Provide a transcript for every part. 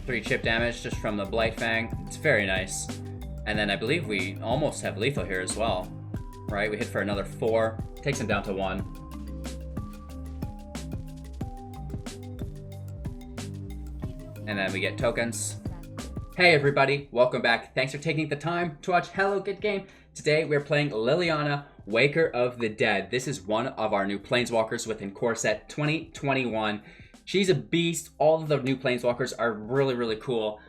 3 chip damage just from the Blight Fang. It's very nice. And then I believe we almost have lethal here as well. Right, we hit for another 4. Takes him down to 1. And then we get tokens. Hey everybody, welcome back. Thanks for taking the time to watch Hello Good Game. Today we're playing Liliana, Waker of the Dead. This is one of our new Planeswalkers within Core Set 2021. She's a beast. All of the new Planeswalkers are really cool.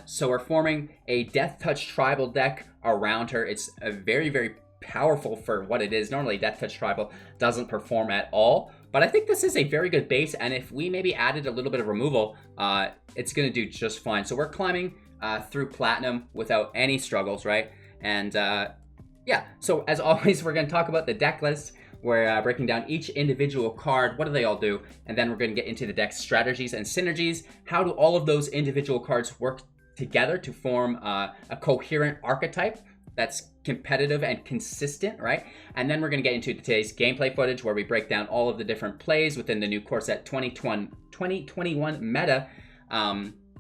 So we're forming a Deathtouch Tribal deck around her. It's a very powerful for what it is. Normally Deathtouch Tribal doesn't perform at all, but I think this is a very good base, and if we maybe added a little bit of removal, it's going to do just fine. So we're climbing through Platinum without any struggles, right? And yeah, so as always, we're going to talk about the deck list. We're breaking down each individual card. What do they all do? And then we're going to get into the deck strategies and synergies. How do all of those individual cards work together to form a coherent archetype that's competitive and consistent, right? And then we're going to get into today's gameplay footage where we break down all of the different plays within the new Core Set 2021 meta.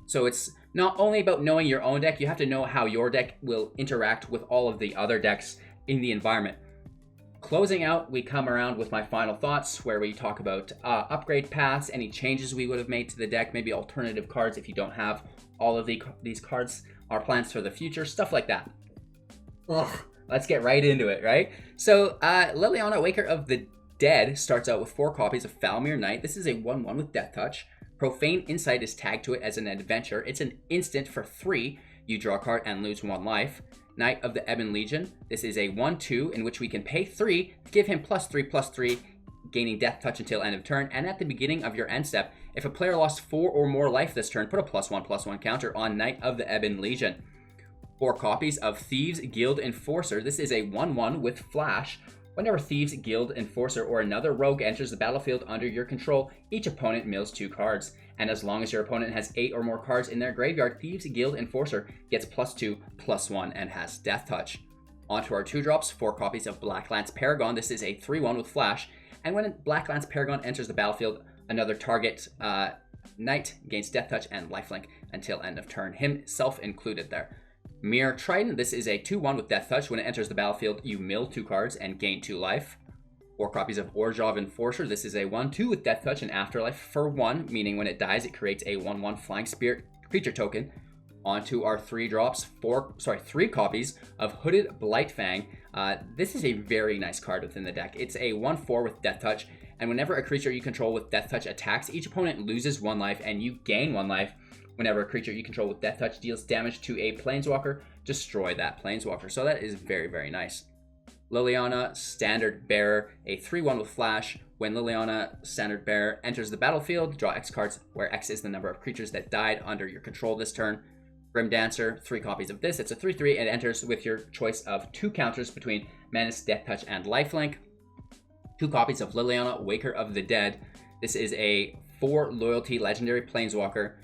So it's not only about knowing your own deck, you have to know how your deck will interact with all of the other decks in the environment. Closing out, we come around with my final thoughts where we talk about upgrade paths, any changes we would have made to the deck, maybe alternative cards if you don't have all of these cards, our plans for the future, stuff like that. Ugh, let's get right into it, right? So Liliana, Waker of the Dead starts out with 4 copies of Falmir Knight. This is a 1/1 with Deathtouch. Profane Insight is tagged to it as an adventure. It's an instant for 3. You draw a card and lose 1 life. Knight of the Ebon Legion. This is a 1/2 in which we can pay 3, give him +3/+3, gaining Deathtouch until end of turn. And at the beginning of your end step, if a player lost 4 or more life this turn, put a +1/+1 counter on Knight of the Ebon Legion. 4 copies of Thieves Guild Enforcer. This is a 1/1 with Flash. Whenever Thieves Guild Enforcer or another rogue enters the battlefield under your control, each opponent mills 2 cards. And as long as your opponent has 8 or more cards in their graveyard, Thieves Guild Enforcer gets +2/+1 and has Deathtouch. Onto our 2-drops, 4 copies of Blacklance Paragon. This is a 3/1 with Flash. And when Blacklance Paragon enters the battlefield, another target knight gains Deathtouch and lifelink until end of turn, himself included there. Mire Triton, this is a 2/1 with Deathtouch. When it enters the battlefield, you mill 2 cards and gain 2 life. 4 copies of Orzhov Enforcer. This is a 1/2 with Deathtouch and Afterlife for 1, meaning when it dies, it creates a 1/1 Flying Spirit creature token. Onto our 3-drops, 3 copies of Hooded Blight Fang. This is a very nice card within the deck. It's a 1/4 with Deathtouch, and whenever a creature you control with Deathtouch attacks, each opponent loses 1 life and you gain 1 life. Whenever a creature you control with Deathtouch deals damage to a Planeswalker, destroy that Planeswalker. So that is very nice. Liliana, Standard Bearer, a 3/1 with Flash. When Liliana, Standard Bearer, enters the battlefield, draw X cards, where X is the number of creatures that died under your control this turn. Grim Dancer, 3 copies of this. It's a 3/3 and enters with your choice of 2 counters between Menace, Deathtouch, and Lifelink. 2 copies of Liliana, Waker of the Dead. This is a 4 loyalty legendary Planeswalker.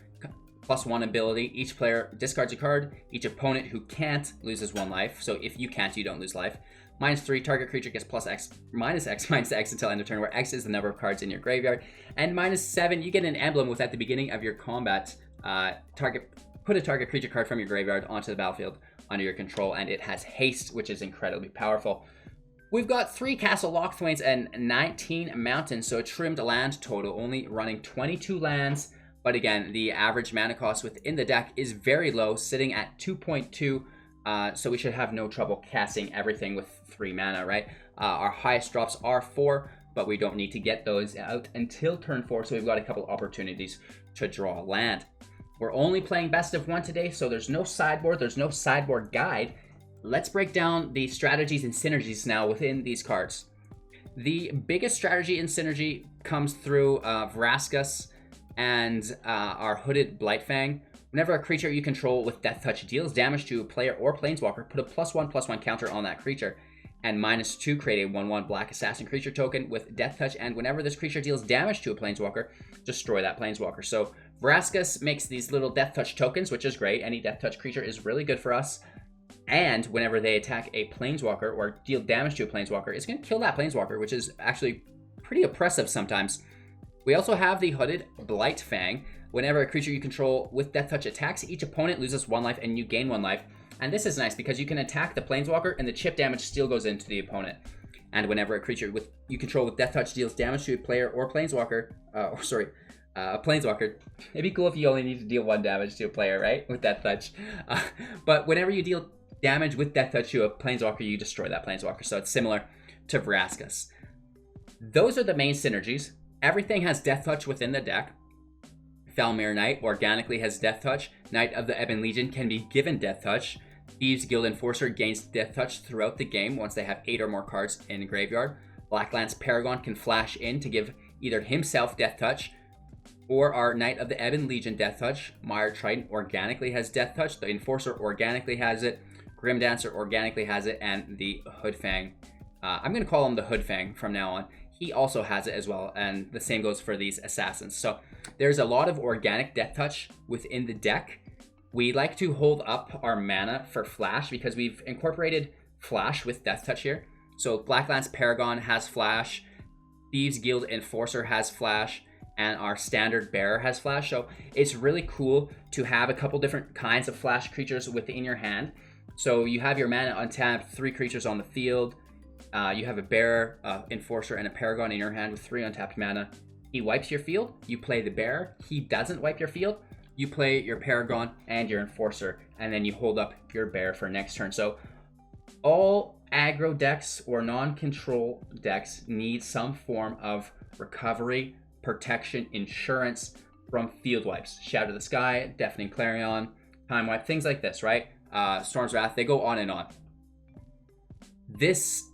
+1 ability. Each player discards a card. Each opponent who can't loses 1 life. So if you can't, you don't lose life. -3, target creature gets +X, -X until end of turn, where X is the number of cards in your graveyard. And -7, you get an emblem with at the beginning of your combat. Put a target creature card from your graveyard onto the battlefield under your control, and it has haste, which is incredibly powerful. We've got 3 Castle Lochthwains and 19 Mountains, so a trimmed land total, only running 22 lands. But again, the average mana cost within the deck is very low, sitting at 2.2. So we should have no trouble casting everything with 3 mana, right? Our highest drops are 4, but we don't need to get those out until turn 4. So we've got a couple opportunities to draw land. We're only playing best of 1 today, so there's no sideboard. There's no sideboard guide. Let's break down the strategies and synergies now within these cards. The biggest strategy and synergy comes through Vraskas and our Hooded Blight Fang. Whenever a creature you control with Deathtouch deals damage to a player or Planeswalker, put a +1/+1 counter on that creature. And -2, create a 1/1 Black Assassin creature token with Deathtouch. And whenever this creature deals damage to a Planeswalker, destroy that Planeswalker. So Vraskas makes these little Deathtouch tokens, which is great. Any Deathtouch creature is really good for us. And whenever they attack a Planeswalker or deal damage to a Planeswalker, it's going to kill that Planeswalker, which is actually pretty oppressive sometimes. We also have the Hooded Blight Fang. Whenever a creature you control with Deathtouch attacks, each opponent loses 1 life and you gain 1 life. And this is nice because you can attack the Planeswalker and the chip damage still goes into the opponent. And whenever a creature you control with Deathtouch deals damage to a player or Planeswalker, a Planeswalker, it'd be cool if you only need to deal 1 damage to a player, right? With Deathtouch. But whenever you deal damage with Deathtouch to a Planeswalker, you destroy that Planeswalker. So it's similar to Vraskis. Those are the main synergies. Everything has Deathtouch within the deck. Falmir Knight organically has Deathtouch. Knight of the Ebon Legion can be given Deathtouch. Thieves Guild Enforcer gains Deathtouch throughout the game once they have 8 or more cards in the graveyard. Blacklance Paragon can flash in to give either himself Deathtouch or our Knight of the Ebon Legion Deathtouch. Mire Triton organically has Deathtouch. The Enforcer organically has it. Grim Dancer organically has it. And the Hoodfang, I'm going to call him the Hoodfang from now on. He also has it as well, and the same goes for these assassins. So there's a lot of organic Deathtouch within the deck. We like to hold up our mana for Flash because we've incorporated Flash with Deathtouch here. So Blacklance Paragon has Flash, Thieves Guild Enforcer has Flash, and our standard Bearer has Flash. So it's really cool to have a couple different kinds of Flash creatures within your hand. So you have your mana untapped, 3 creatures on the field. You have a Bearer, Enforcer, and a Paragon in your hand with 3 untapped mana. He wipes your field, you play the Bearer. He doesn't wipe your field, you play your Paragon and your Enforcer, and then you hold up your Bearer for next turn. So all aggro decks or non-control decks need some form of recovery, protection, insurance from field wipes. Shatter the Sky, Deafening Clarion, Time Wipe, things like this, right? Storm's Wrath, they go on and on. This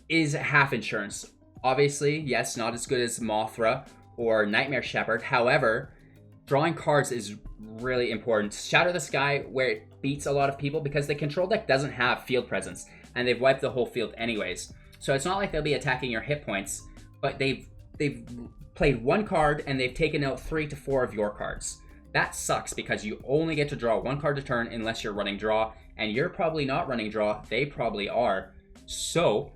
is half insurance. Obviously, yes, not as good as Mothra or Nightmare Shepherd. However, drawing cards is really important. Shatter the Sky, where it beats a lot of people because the control deck doesn't have field presence and they've wiped the whole field anyways. So it's not like they'll be attacking your hit points, but they've played 1 card and they've taken out 3 to 4 of your cards. That sucks because you only get to draw 1 card a turn unless you're running draw, and you're probably not running draw, they probably are. So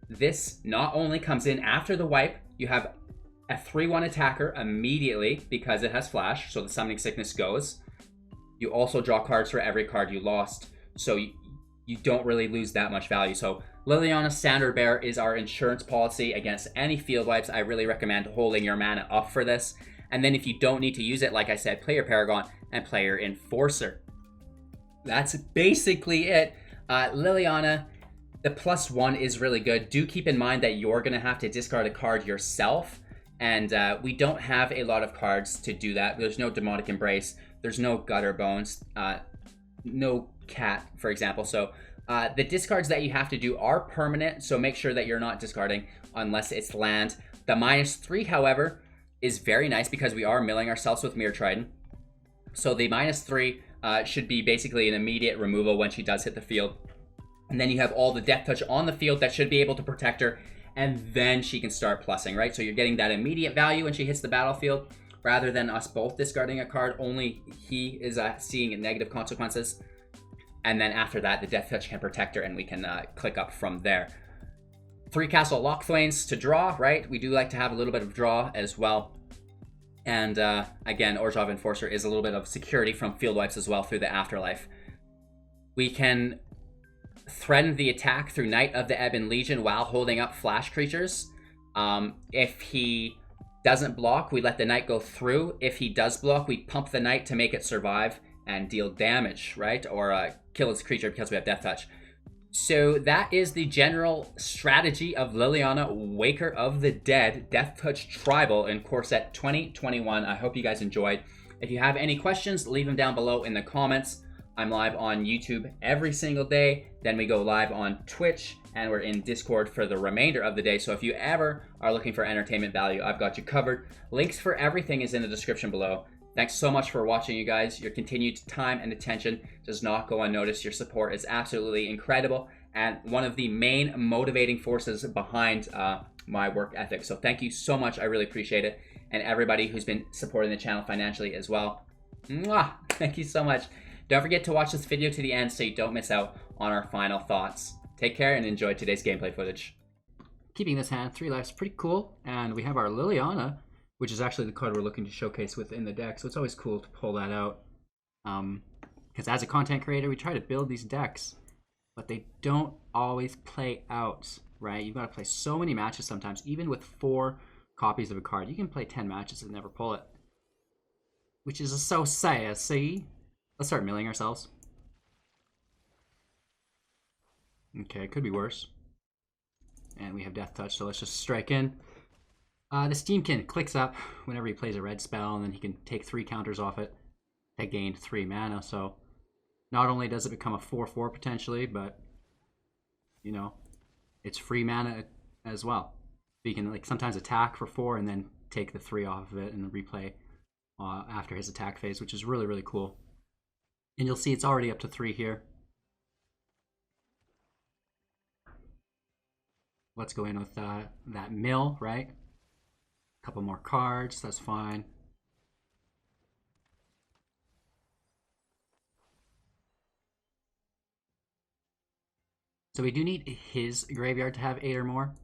this not only comes in after the wipe, you have a 3/1 attacker immediately because it has Flash, so the Summoning Sickness goes. You also draw cards for every card you lost, so you don't really lose that much value. So Liliana Standard Bearer is our insurance policy against any field wipes. I really recommend holding your mana up for this. And then if you don't need to use it, like I said, play your Paragon and play your Enforcer. That's basically it. Liliana, the +1 is really good. Do keep in mind that you're going to have to discard a card yourself. And we don't have a lot of cards to do that. There's no Demonic Embrace. There's no Gutter Bones. No Cat, for example. So the discards that you have to do are permanent. So make sure that you're not discarding unless it's land. The -3, however, is very nice because we are milling ourselves with Mire Triton. So the -3 should be basically an immediate removal when she does hit the field. And then you have all the Deathtouch on the field that should be able to protect her. And then she can start plussing, right? So you're getting that immediate value when she hits the battlefield, rather than us both discarding a card. Only he is seeing negative consequences. And then after that, the Deathtouch can protect her, and we can click up from there. 3 Castle Lockthwains to draw, right? We do like to have a little bit of draw as well. And again, Orzhov Enforcer is a little bit of security from field wipes as well through the Afterlife. We can threaten the attack through Knight of the Ebon Legion while holding up flash creatures. If he doesn't block, we let the Knight go through. If he does block, we pump the Knight to make it survive and deal damage, right? Or kill his creature because we have Deathtouch. So that is the general strategy of Liliana, Waker of the Dead, Deathtouch Tribal in Core Set 2021. I hope you guys enjoyed. If you have any questions, leave them down below in the comments. I'm live on YouTube every single day. Then we go live on Twitch, and we're in Discord for the remainder of the day. So if you ever are looking for entertainment value, I've got you covered. Links for everything is in the description below. Thanks so much for watching, you guys. Your continued time and attention does not go unnoticed. Your support is absolutely incredible and one of the main motivating forces behind my work ethic. So thank you so much. I really appreciate it. And everybody who's been supporting the channel financially as well. Mwah! Thank you so much. Don't forget to watch this video to the end so you don't miss out on our final thoughts. Take care and enjoy today's gameplay footage. Keeping this hand, 3 lives, pretty cool. And we have our Liliana which is actually the card we're looking to showcase within the deck. So it's always cool to pull that out. Because as a content creator, we try to build these decks, but they don't always play out, right? You've got to play so many matches sometimes. Even with 4 copies of a card, you can play 10 matches and never pull it, which is so sad. See? Let's start milling ourselves. Okay, it could be worse. And we have Deathtouch, so let's just strike in. The Steamkin clicks up whenever he plays a red spell, and then he can take 3 counters off it. That gained 3 mana, so not only does it become a 4/4 potentially, but, you know, it's free mana as well. So you can like sometimes attack for 4 and then take the 3 off of it and replay after his attack phase, which is really, really cool. And you'll see it's already up to 3 here. Let's go in with that mill, right? A couple more cards, that's fine. So we do need his graveyard to have 8 or more.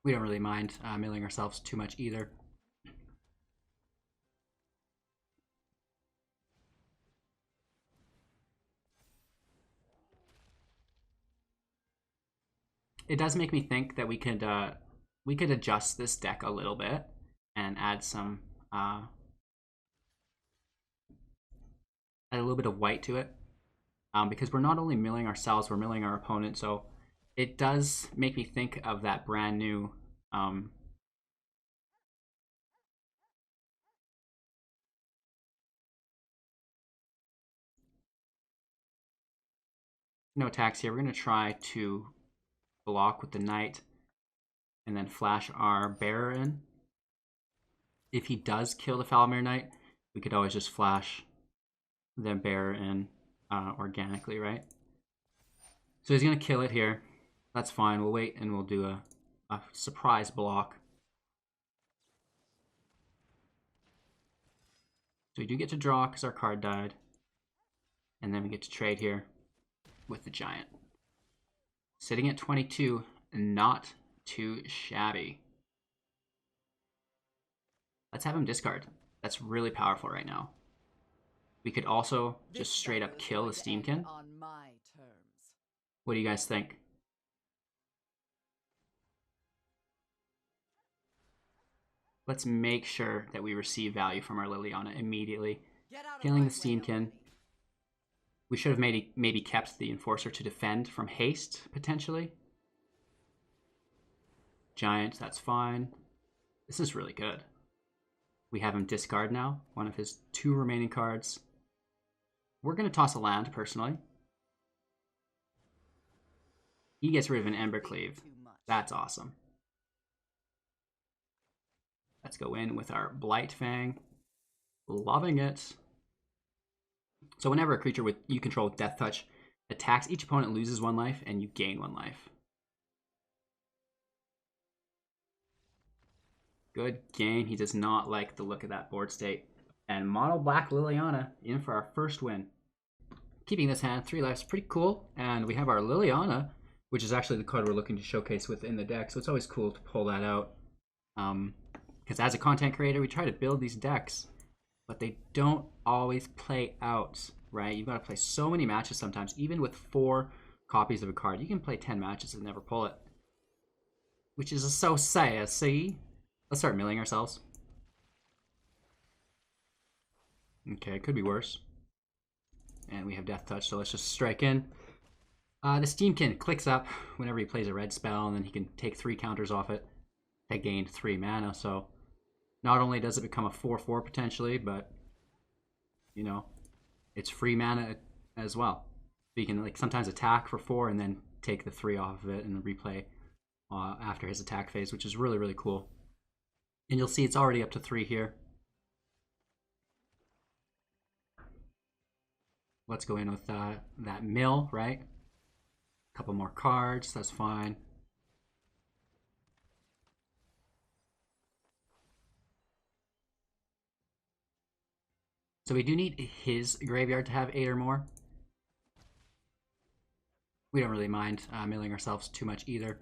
We don't really mind milling ourselves too much either. It does make me think that we could adjust this deck a little bit and add some add a little bit of white to it, because we're not only milling ourselves, we're milling our opponent. So it does make me think of that brand new no attacks here. We're going to try to block with the knight and then flash our bearer in. If he does kill the Falmir Knight, we could always just flash the bearer in organically, right? So he's going to kill it here. That's fine. We'll wait and we'll do a surprise block. So we do get to draw because our card died. And then we get to trade here with the giant. Sitting at 22, not too shabby. Let's have him discard. That's really powerful right now. We could also just straight up kill the Steamkin. What do you guys think? Let's make sure that we receive value from our Liliana immediately. Killing the Steamkin. We should have maybe kept the Enforcer to defend from haste, potentially. Giant, that's fine. This is really good. We have him discard now, one of his 2 remaining cards. We're going to toss a land, personally. He gets rid of an Embercleave. That's awesome. Let's go in with our Blight Fang. Loving it. So whenever a creature you control with Deathtouch attacks, each opponent loses 1 life and you gain 1 life. Good game. He does not like the look of that board state. And mono black Liliana in for our first win. Keeping this hand, 3 lives, pretty cool. And we have our Liliana, which is actually the card we're looking to showcase within the deck. So it's always cool to pull that out. Because as a content creator, we try to build these decks, but they don't always play out, right? You've got to play so many matches sometimes. Even with 4 copies of a card, you can play 10 matches and never pull it, which is so sad. See? Let's start milling ourselves. Okay, it could be worse. And we have Deathtouch, so let's just strike in. The Steamkin clicks up whenever he plays a red spell, and then he can take 3 counters off it. That gained 3 mana, so not only does it become a 4/4 potentially, but, you know, it's free mana as well. So you can like sometimes attack for 4 and then take the 3 off of it and replay after his attack phase, which is really, really cool. And you'll see it's already up to 3 here. Let's go in with that mill, right? A couple more cards, that's fine. So we do need his graveyard to have 8 or more. We don't really mind milling ourselves too much either.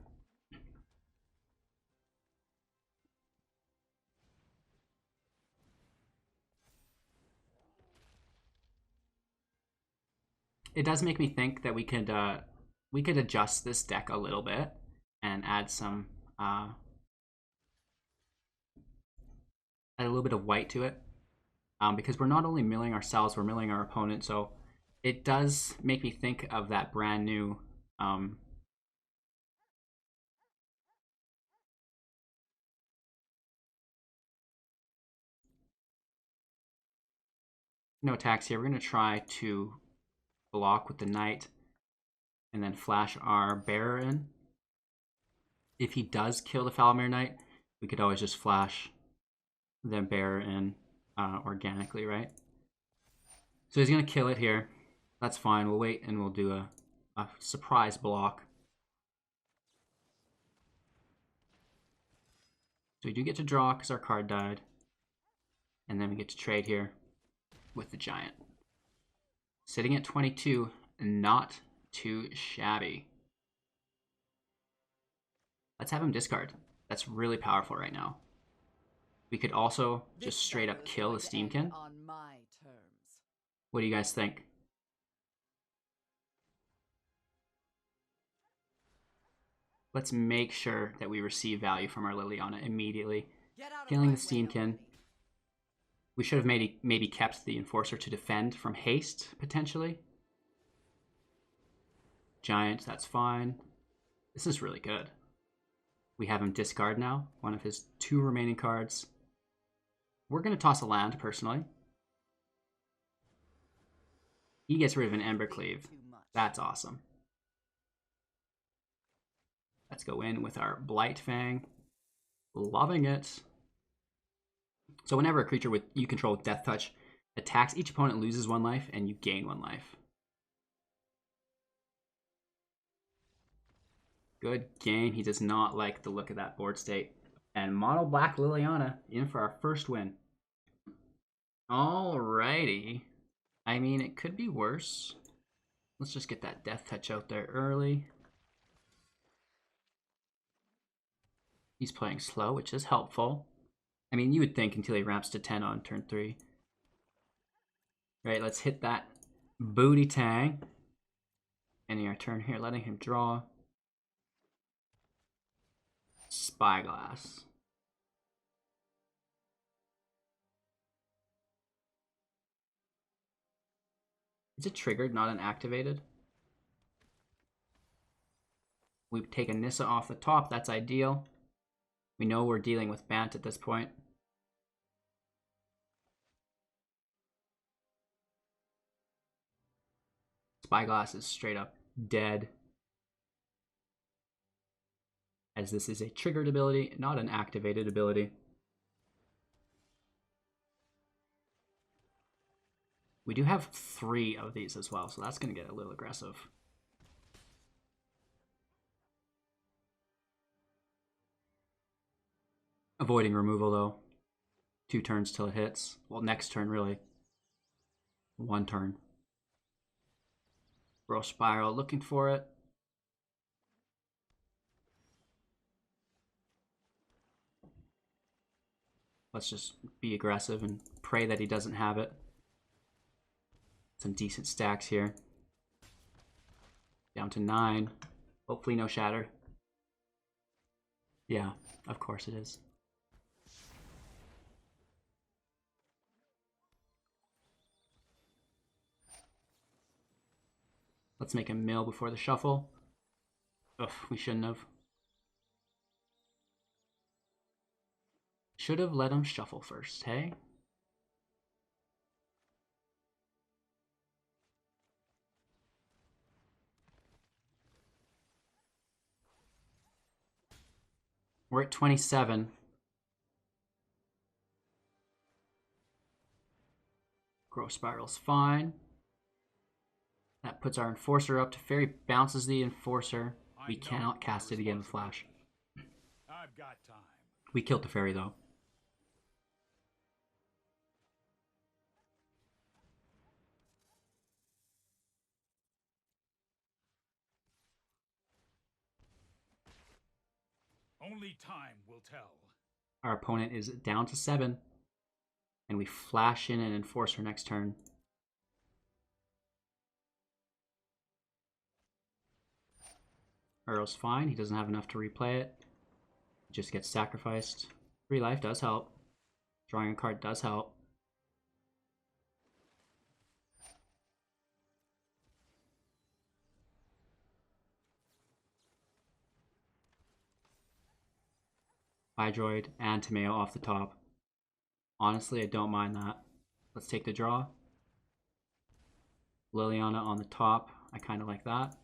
it does make me think that we could adjust this deck a little bit and add some add a little bit of white to it, because we're not only milling ourselves, we're milling our opponent. So it does make me think of that brand new no attacks here. We're going to try to block with the knight and then flash our bearer in. If he does kill the Falamir Knight, we could always just flash the bearer in organically, right? So he's going to kill it here. That's fine. We'll wait and we'll do a surprise block. So we do get to draw because our card died. And then we get to trade here with the giant. Sitting at 22, not too shabby. Let's have him discard. That's really powerful right now. We could also just straight up kill the Steamkin. What do you guys think? Let's make sure that we receive value from our Liliana immediately. Killing the Steamkin. We should have maybe kept the Enforcer to defend from haste, potentially. Giant, that's fine. This is really good. We have him discard now, one of his 2 remaining cards. We're going to toss a land, personally. He gets rid of an Embercleave. That's awesome. Let's go in with our Blight Fang. Loving it. So whenever a creature you control with Deathtouch attacks, each opponent loses 1 life and you gain 1 life. Good game. He does not like the look of that board state. And Mono Black Liliana in for our first win. Alrighty. I mean, it could be worse. Let's just get that Deathtouch out there early. He's playing slow, which is helpful. I mean, you would think until he ramps to 10 on turn 3. Right, let's hit that Booty Tang. Ending our turn here, letting him draw. Spyglass. Is it triggered, not an activated? We take a Nissa off the top, that's ideal. We know we're dealing with Bant at this point. Spyglass is straight up dead, as this is a triggered ability, not an activated ability. We do have 3 of these as well, so that's going to get a little aggressive. Avoiding removal, though. 2 turns till it hits. Well, next turn, really. 1 turn. Bro Spiral, looking for it. Let's just be aggressive and pray that he doesn't have it. Some decent stacks here. Down to 9. Hopefully no shatter. Yeah, of course it is. Let's make a mill before the shuffle. Ugh, we shouldn't have. Should have let him shuffle first, hey? We're at 27. Growth Spiral's fine. That puts our Enforcer up to Fairy, bounces the Enforcer. We cannot cast it again with Flash. I've got time. We killed the Fairy, though. Only time will tell. Our opponent is down to 7. And we flash in an Enforcer next turn. Earl's fine. He doesn't have enough to replay it. It just gets sacrificed. 3 life does help. Drawing a card does help. Hydroid and Tomeo off the top. Honestly, I don't mind that. Let's take the draw. Liliana on the top. I kind of like that.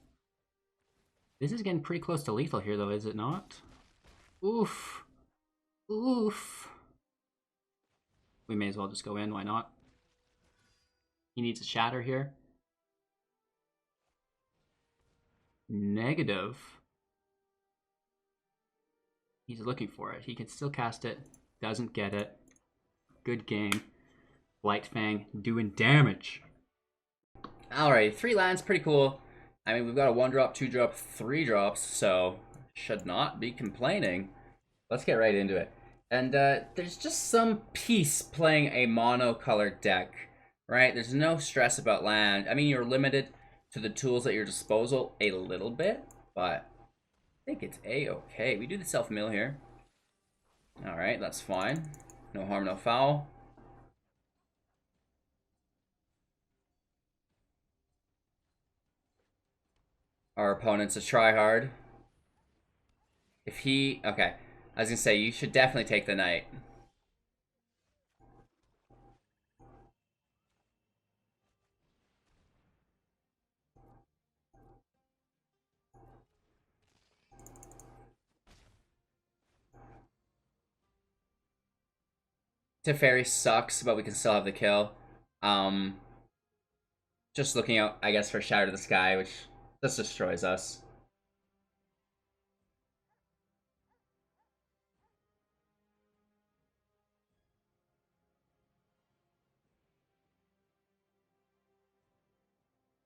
This is getting pretty close to lethal here, though, is it not? Oof. Oof. We may as well just go in. Why not? He needs a shatter here. Negative. He's looking for it. He can still cast it. Doesn't get it. Good game. Blight Fang doing damage. Alright, 3 lands, pretty cool. I mean, we've got a 1-drop, 2-drop, 3 drops, so should not be complaining. Let's get right into it. And there's just some peace playing a mono-colored deck, right? There's no stress about land. I mean, you're limited to the tools at your disposal a little bit, but I think it's a-okay. We do the self-mill here. Alright, that's fine. No harm, no foul. Our opponent's a tryhard. If he... Okay. I was gonna say, you should definitely take the knight. Teferi sucks, but we can still have the kill. Just looking out, I guess, for Shatter the Sky, which just destroys us.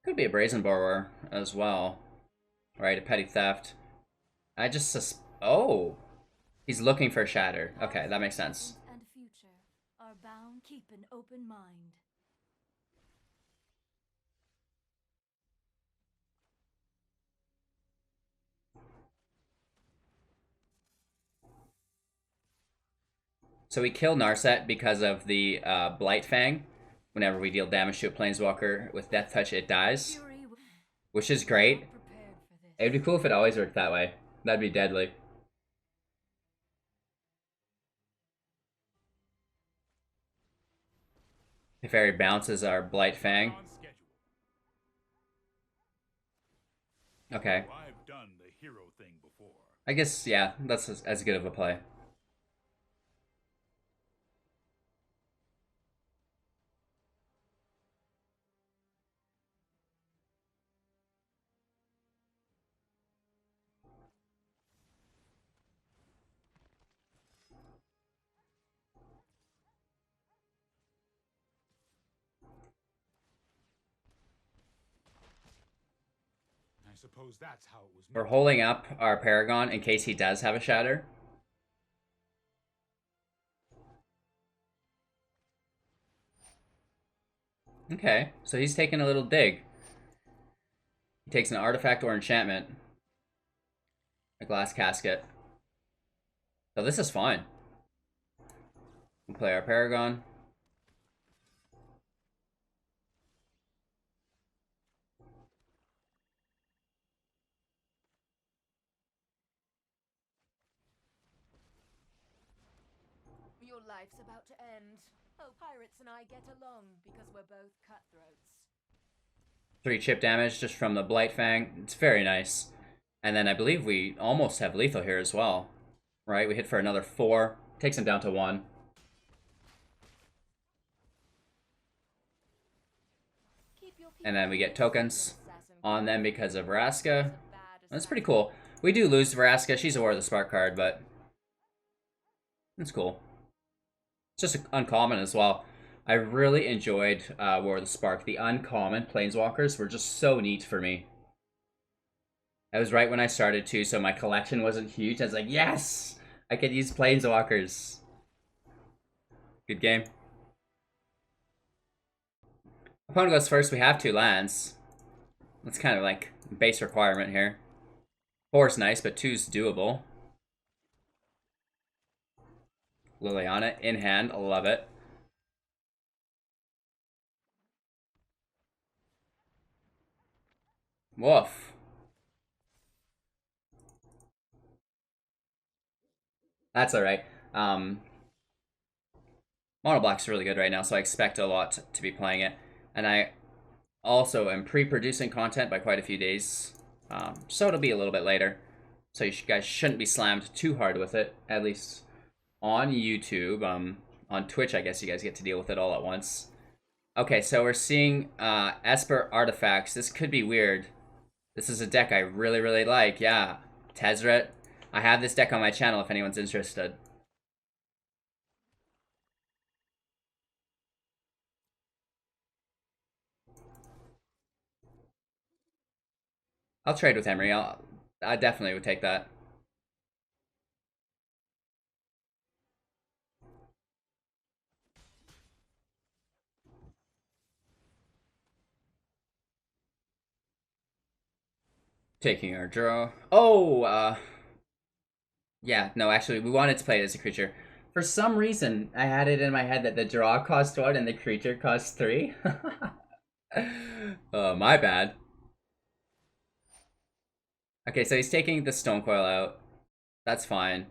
Could be a Brazen Borrower as well. Right, a Petty Theft. I just oh! He's looking for a Shatter. Okay, that makes sense. And future are bound keep an open mind. So we kill Narset because of the Blight Fang. Whenever we deal damage to a Planeswalker with Deathtouch, it dies. Which is great. It would be cool if it always worked that way. That'd be deadly. Teferi bounces our Blight Fang. Okay. I've done the hero thing before. I guess, yeah, that's as good of a play. I suppose that's how it was. We're holding up our Paragon in case he does have a Shatter. Okay, so he's taking a little dig. He takes an artifact or enchantment. A glass casket. So this is fine. We'll play our Paragon. Your life's about to end. Oh, pirates and I get along because we're both cutthroats. 3 chip damage just from the Blight Fang. It's very nice. And then I believe we almost have lethal here as well. Right? We hit for another 4. Takes him down to 1. And then we get tokens on them because of Vraska. That's pretty cool. We do lose Vraska. She's a War of the Spark card, but it's cool. It's just uncommon as well. I really enjoyed War of the Spark. The uncommon Planeswalkers were just so neat for me. That was right when I started too, so my collection wasn't huge. I was like, yes! I could use Planeswalkers. Good game. Opponent goes first. We have 2 lands. That's kind of like base requirement here. 4's nice, but 2's doable. Liliana in hand, I love it. Woof. That's alright. Mono Black's really good right now, so I expect a lot to be playing it. And I also am pre-producing content by quite a few days, so it'll be a little bit later. So you guys shouldn't be slammed too hard with it, at least on YouTube. On Twitch, I guess you guys get to deal with it all at once. Okay, so we're seeing Esper Artifacts. This could be weird. This is a deck I really, really like. Yeah, Tezzeret. I have this deck on my channel if anyone's interested. I'll trade with Emery. I definitely would take that. Taking our draw. Oh, yeah, no, actually, we wanted to play it as a creature. For some reason, I had it in my head that the draw cost 1 and the creature cost 3. Oh, my bad. Okay, so he's taking the Stone Coil out. That's fine.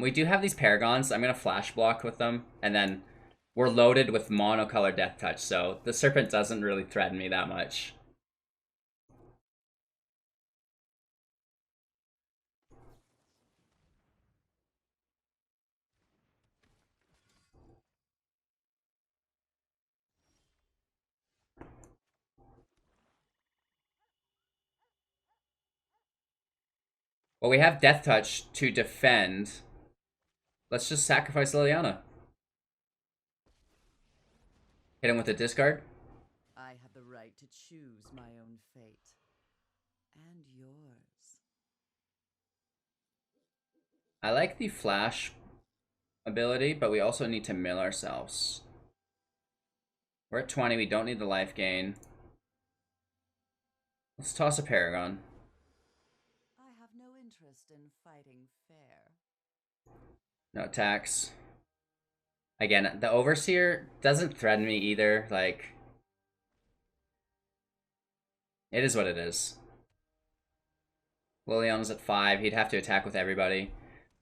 We do have these Paragons. I'm going to flash block with them. And then we're loaded with monocolor Deathtouch, so the Serpent doesn't really threaten me that much. Well, we have Deathtouch to defend. Let's just sacrifice Liliana. Hit him with a discard. I have the right to choose my own fate. And yours. I like the flash ability, but we also need to mill ourselves. We're at 20, we don't need the life gain. Let's toss a Paragon. I have no interest in fighting fair. No attacks. Again, the Overseer doesn't threaten me either, like... It is what it is. Liliana's at 5, he'd have to attack with everybody.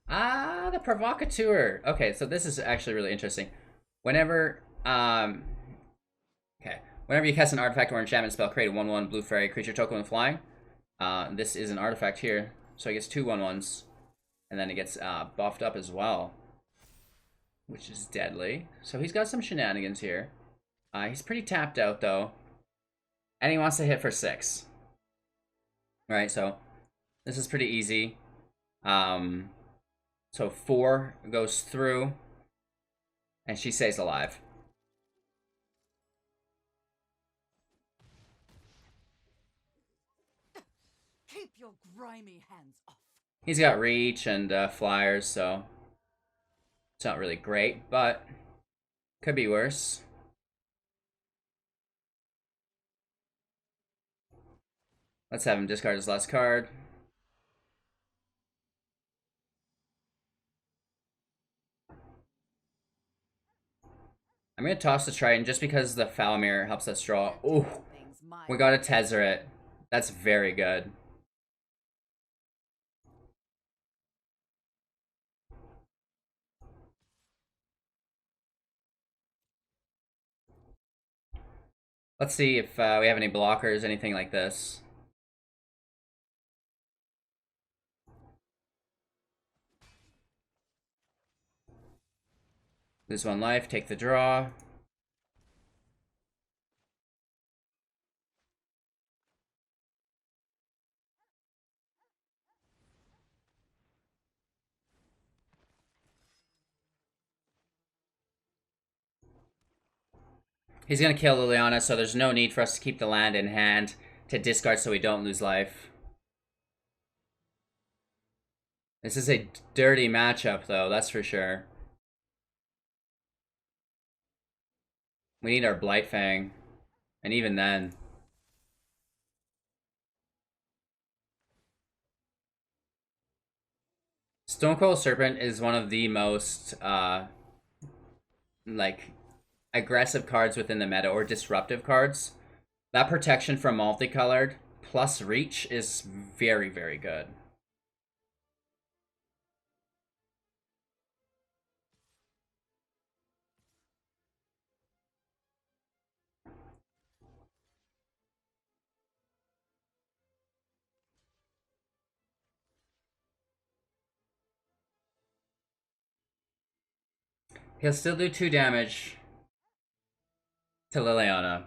Ah, the Provocateur! Okay, so this is actually really interesting. Whenever, okay. Whenever you cast an artifact or enchantment spell, create a 1/1 blue fairy creature token with flying. This is an artifact here, so it gets 2 1/1s. And then it gets buffed up as well, which is deadly. So he's got some shenanigans here. He's pretty tapped out, though. And he wants to hit for 6. Alright, so this is pretty easy. So 4 goes through, and she stays alive. Keep your grimy hands off. He's got reach and flyers, so it's not really great, but could be worse. Let's have him discard his last card. I'm going to toss the Triton just because the Foul Mirror helps us draw. Ooh, we got a Tezzeret. That's very good. Let's see if we have any blockers, anything like this. Lose 1 life, take the draw. He's going to kill Liliana, so there's no need for us to keep the land in hand to discard so we don't lose life. This is a dirty matchup, though, that's for sure. We need our Blight Fang. And even then... Stone Cold Serpent is one of the most like aggressive cards within the meta, or disruptive cards. That protection from multicolored plus reach is very, very good. He'll still do 2 damage to Liliana.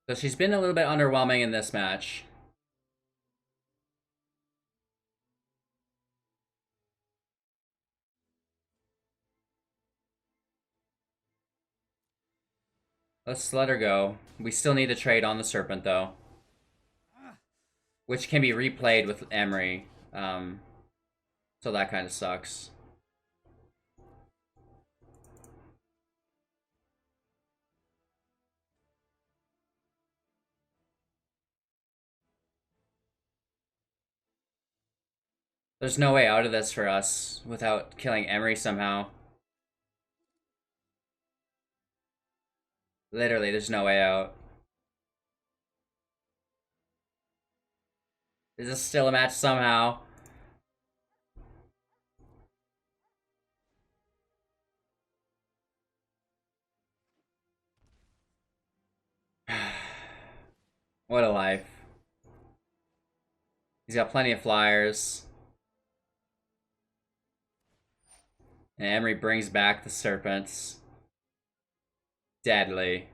So she's been a little bit underwhelming in this match. Let's let her go. We still need to trade on the Serpent, though. Which can be replayed with Emery. So that kind of sucks. There's no way out of this for us without killing Emery somehow. Literally, there's no way out. This is still a match somehow. What a life. He's got plenty of flyers. And Emery brings back the Serpents. Deadly.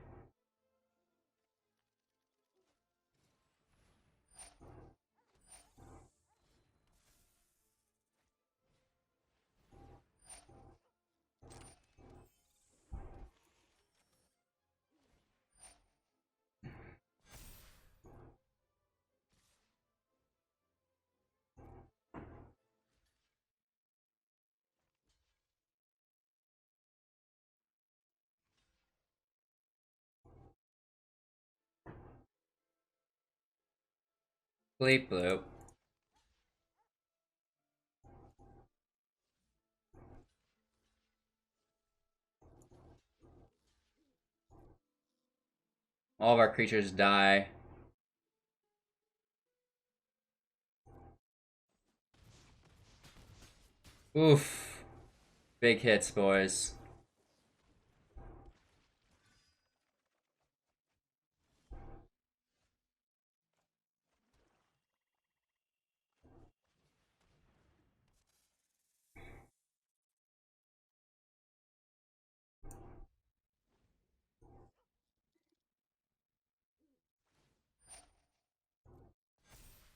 Bleep bloop. All of our creatures die. Oof. Big hits, boys.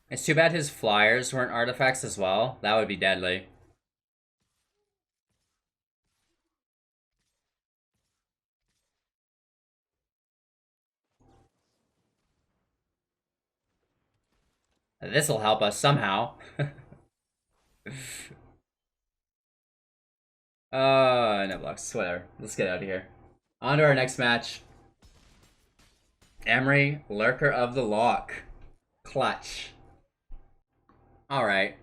It's too bad his flyers weren't artifacts as well. That would be deadly. This'll help us somehow. No blocks. Whatever. Let's get out of here. On to our next match. Emery, Lurker of the Lock. Clutch. Alright.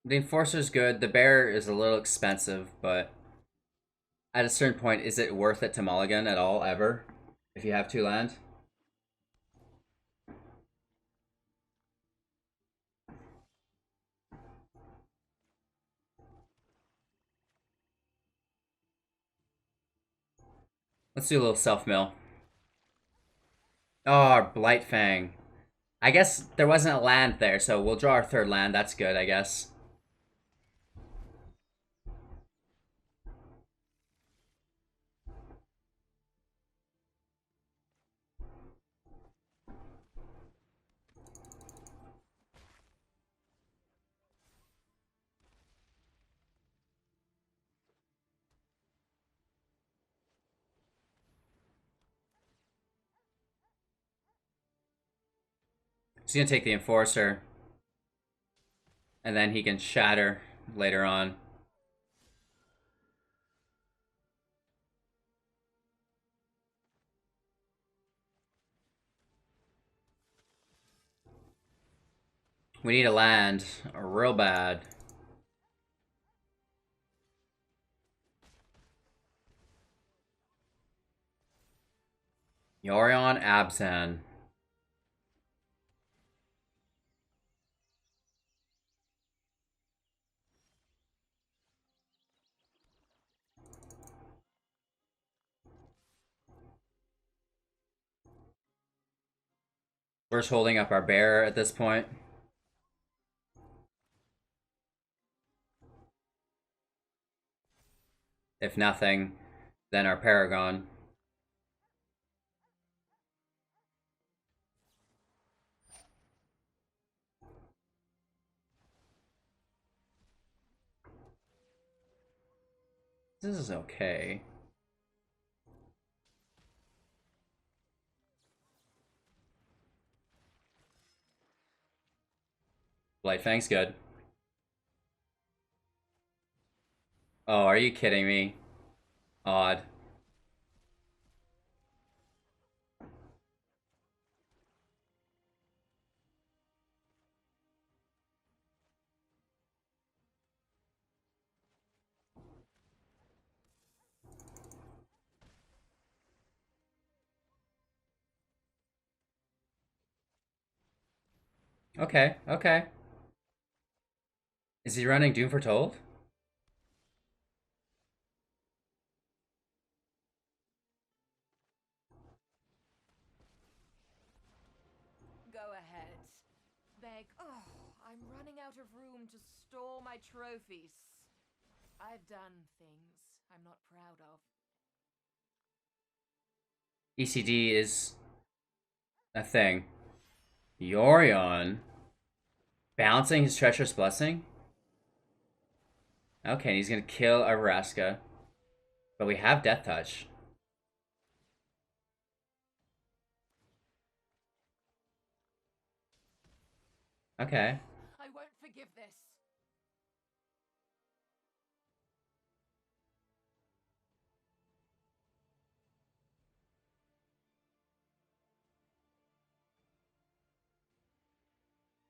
The Enforcer's good. The Bear is a little expensive, but at a certain point, is it worth it to mulligan at all, ever? If you have 2 land? Let's do a little self-mill. Oh, Blightfang. I guess there wasn't a land there, so we'll draw our 3rd land. That's good, I guess. He's gonna take the Enforcer. And then he can shatter later on. We need a land real bad. Yorion Abzan. We're just holding up our bear at this point. If nothing, then our Paragon. This is okay. Blightfang's good. Oh, are you kidding me? Odd. Okay, okay. Is he running Doom Foretold? Go ahead. Beg. Oh, I'm running out of room to store my trophies. I've done things I'm not proud of. ECD is a thing. Yorion. Balancing his Treacherous Blessing? Okay, he's gonna kill our Vraska. But we have Deathtouch. Okay. I won't forgive this.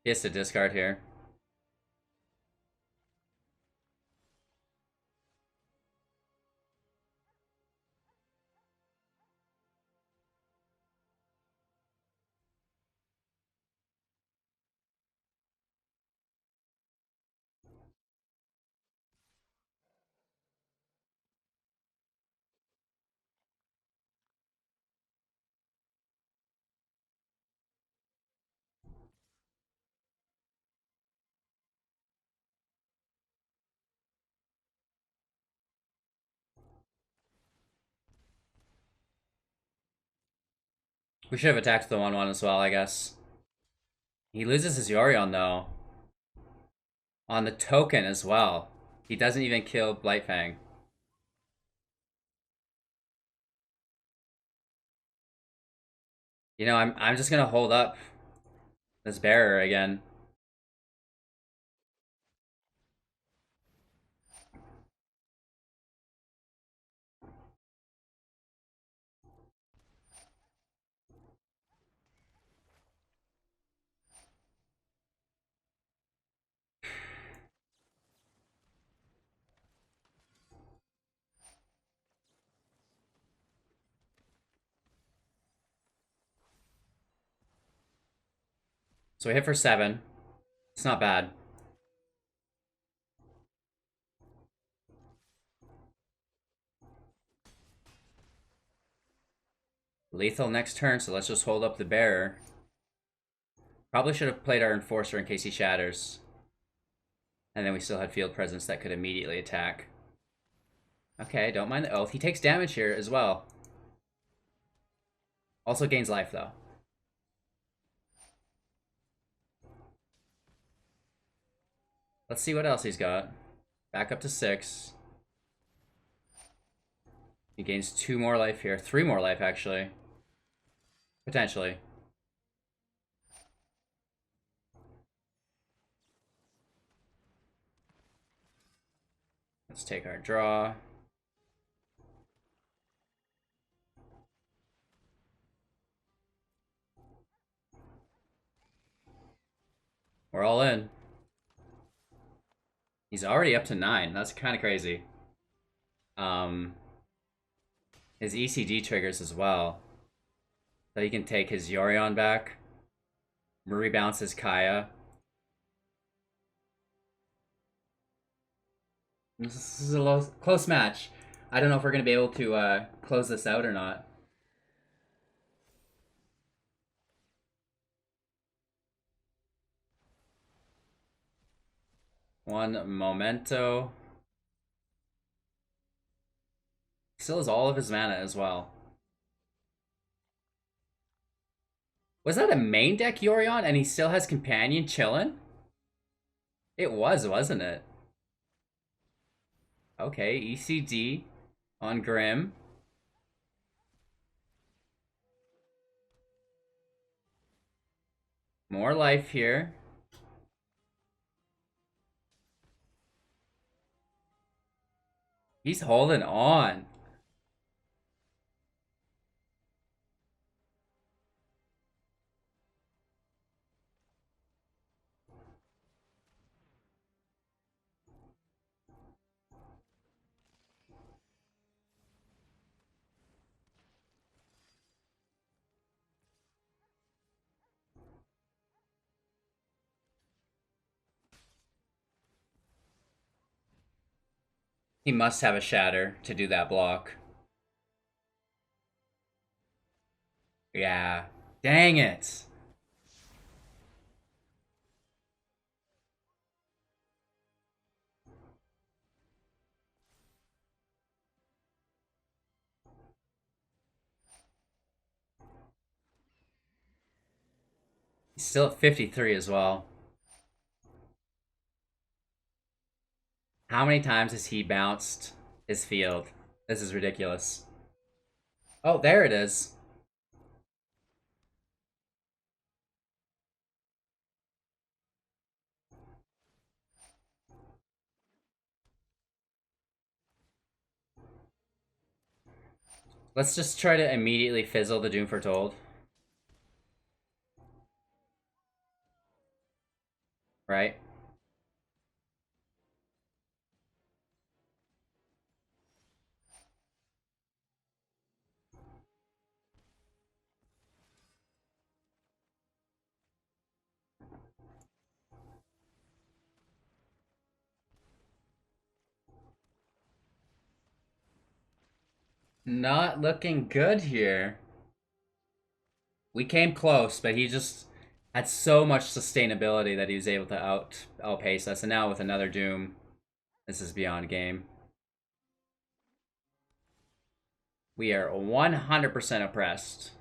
He has to discard here. We should have attacked the 1-1 as well, I guess. He loses his Yorion, though. On the token as well. He doesn't even kill Blightfang. You know, I'm just gonna hold up this bearer again. So we hit for 7. It's not bad. Lethal next turn, so let's just hold up the bearer. Probably should have played our Enforcer in case he shatters. And then we still had field presence that could immediately attack. Okay, don't mind the oath. He takes damage here as well. Also gains life, though. Let's see what else he's got. Back up to 6. He gains 2 more life here. 3 more life, actually. Potentially. Let's take our draw. We're all in. He's already up to 9. That's kind of crazy. His ECD triggers as well. So he can take his Yorion back. Rebounce his Kaya. This is a close match. I don't know if we're going to be able to close this out or not. One momento. Still has all of his mana as well. Was that a main deck Yorion and he still has Companion chillin'? It was, wasn't it? Okay, ECD on Grim. More life here. He's holding on. He must have a Shatter to do that block. Yeah. Dang it. He's still at 53 as well. How many times has he bounced his field? This is ridiculous. Oh, there it is. Let's just try to immediately fizzle the Doom Foretold. Right? Not looking good here. We came close, but he just had so much sustainability that he was able to outpace us. And now with another Doom, this is beyond game. We are 100% oppressed.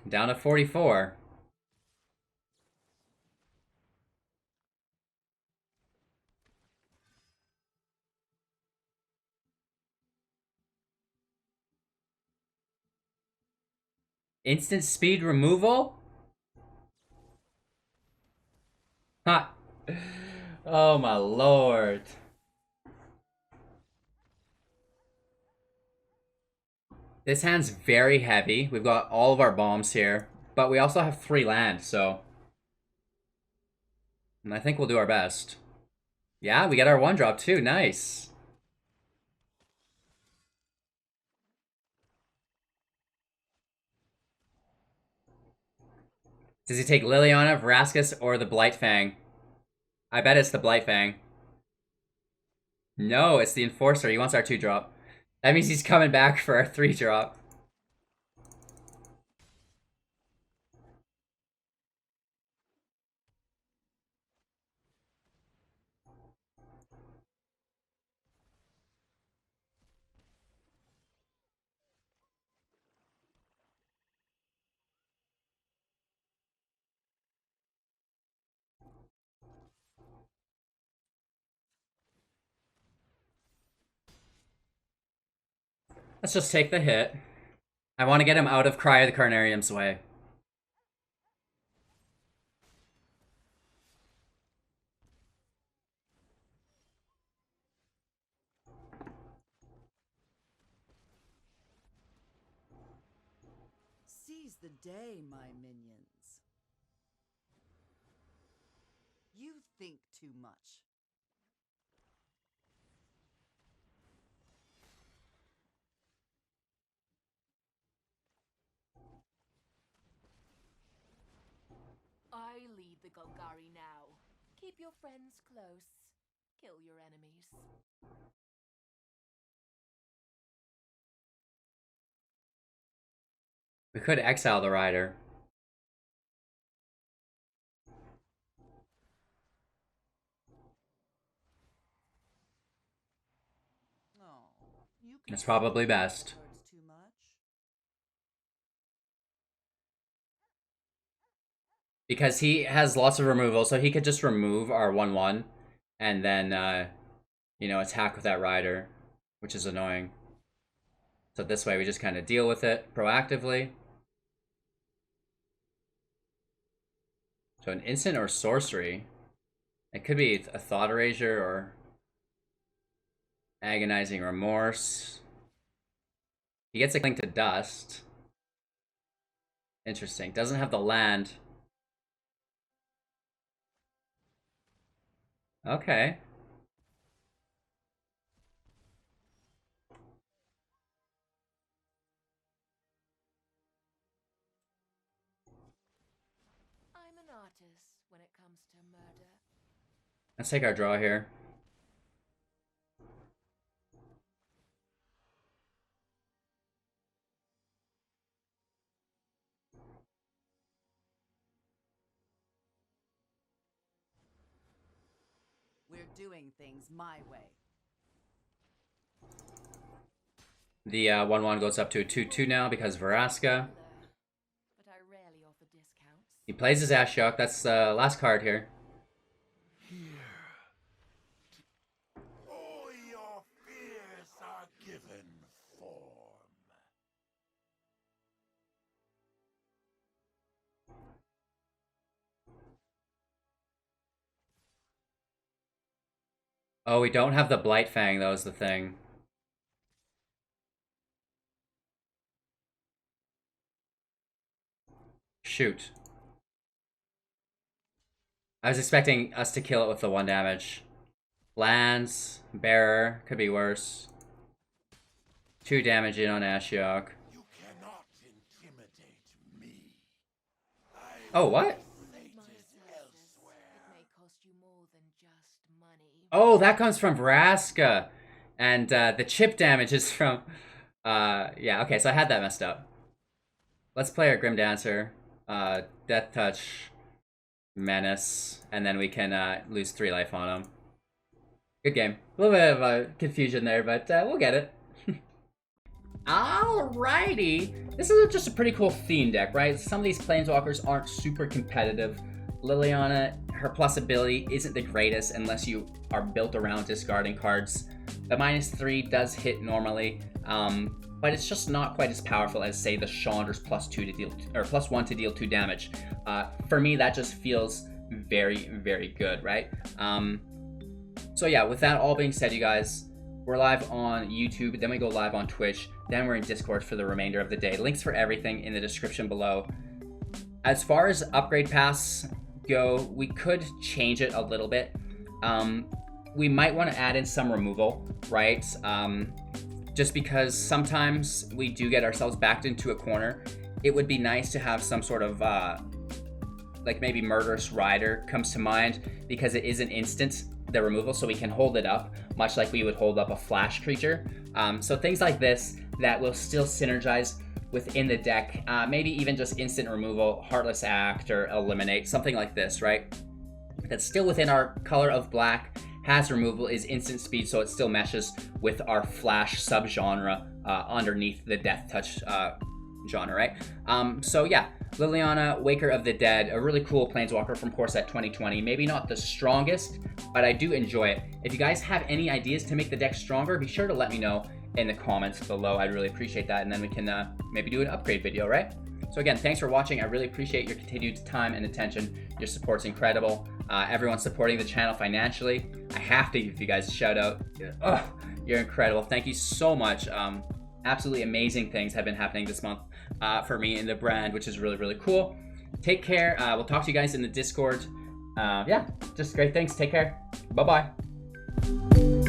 Down to 44. Instant speed removal? Ha! Oh my lord. This hand's very heavy. We've got all of our bombs here, but we also have 3 land, so... And I think we'll do our best. Yeah, we get our 1-drop too, nice. Does he take Liliana, Vraskis, or the Blightfang? I bet it's the Blightfang. No, it's the Enforcer. He wants our 2-drop. That means he's coming back for our 3-drop. Let's just take the hit. I want to get him out of Cry of the Carnarium's way. Seize the day, my minions. You think too much. I lead the Golgari now. Keep your friends close. Kill your enemies. We could exile the rider. Oh, you It's probably best. words too much. Because he has lots of removal, so he could just remove our 1/1 and then, you know, attack with that rider, which is annoying. So this way we just kind of deal with it proactively. So an instant or sorcery. It could be a Thought Erasure or Agonizing Remorse. He gets a Cling to Dust. Interesting. Doesn't have the land. Okay. I'm an artist when it comes to murder. Let's take our draw here. We're doing things my way. The 1/1 goes up to a 2/2 now because Vraska. But I rarely offer discounts. He plays his Ashiok. That's the last card here. All your fears are given form. Oh, we don't have the Blight Fang, though, is the thing. Shoot. I was expecting us to kill it with the 1 damage. Lands, Bearer, could be worse. 2 damage in on Ashiok. You cannot intimidate me. Oh, what? My services, it may cost you more than just money. Oh, that comes from Vraska. And the chip damage is from... yeah, okay, so I had that messed up. Let's play our Grim Dancer. Deathtouch, Menace, and then we can lose 3 life on him. Good game. A little bit of confusion there, but we'll get it. Alrighty! This is just a pretty cool theme deck, right? Some of these Planeswalkers aren't super competitive. Liliana, her plus ability isn't the greatest unless you are built around discarding cards. The -3 does hit normally, but it's just not quite as powerful as, say, the Chandra's +2 to deal, or +1 to deal 2 damage. For me, that just feels very, very good, right? So yeah, with that all being said, you guys, we're live on YouTube, then we go live on Twitch, then we're in Discord for the remainder of the day. Links for everything in the description below. As far as upgrade paths go, we could change it a little bit. We might want to add in some removal, right? Just because sometimes we do get ourselves backed into a corner. It would be nice to have some sort of, like maybe Murderous Rider comes to mind, because it is an instant, the removal, so we can hold it up, much like we would hold up a flash creature. So things like this that will still synergize within the deck, maybe even just instant removal, Heartless Act, or Eliminate, something like this, right? That's still within our color of black, has removal, is instant speed, so it still meshes with our flash subgenre underneath the Deathtouch genre, right? So yeah, Liliana, Waker of the Dead, a really cool Planeswalker from Core Set 2020. Maybe not the strongest, but I do enjoy it. If you guys have any ideas to make the deck stronger, be sure to let me know in the comments below. I'd really appreciate that, and then we can maybe do an upgrade video, right? So again, thanks for watching. I really appreciate your continued time and attention. Your support's incredible. Everyone supporting the channel financially, I have to give you guys a shout out. Oh, you're incredible. Thank you so much. Absolutely amazing things have been happening this month for me in the brand, which is really, really cool. Take care. We'll talk to you guys in the Discord. Yeah, just great things. Take care. Bye-bye.